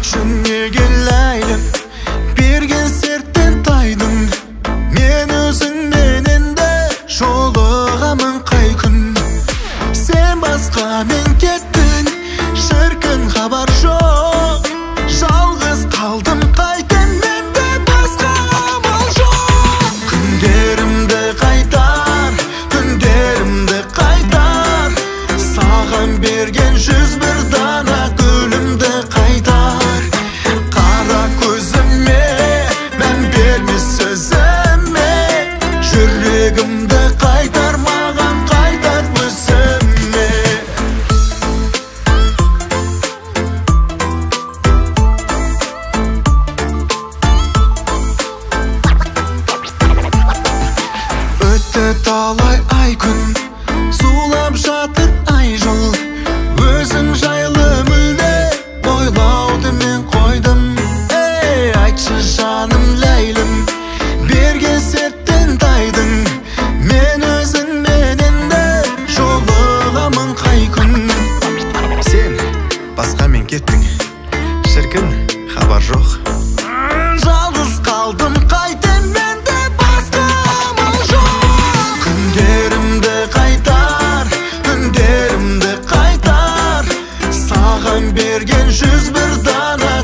Айтшын неге ләйлім берген серттен тайдың, мен өзіңменен де жолығамын қай күн. Сен басқа мен кеттің, шіркін хабар жоқ, жалғыз қалдым қайтем менде басқа амал жоқ. Күндерімді қайтар, түндерімді қайтар, саған берген 101 дана гүлімді қайтар. Қара көзіме мән бермес сөзіме, жүрегімді қайтар, маған қайтар өзіме. Өтті талай ай күн, зулап жатыр ай жыл, өзің жайлы мүлде ойлауды мен қойдым. Ей, айтшы жаным ләйлім, берген серттен тайдың, мен өзіңменен де жолығамын қай күн. Сен басқамен кеттің, шіркін хабар жоқ, жалғыз қалдым қайтем менде басқа амал жоқ. Күндерімді қайтар, түндерімді қайтар, саған берген 101 дана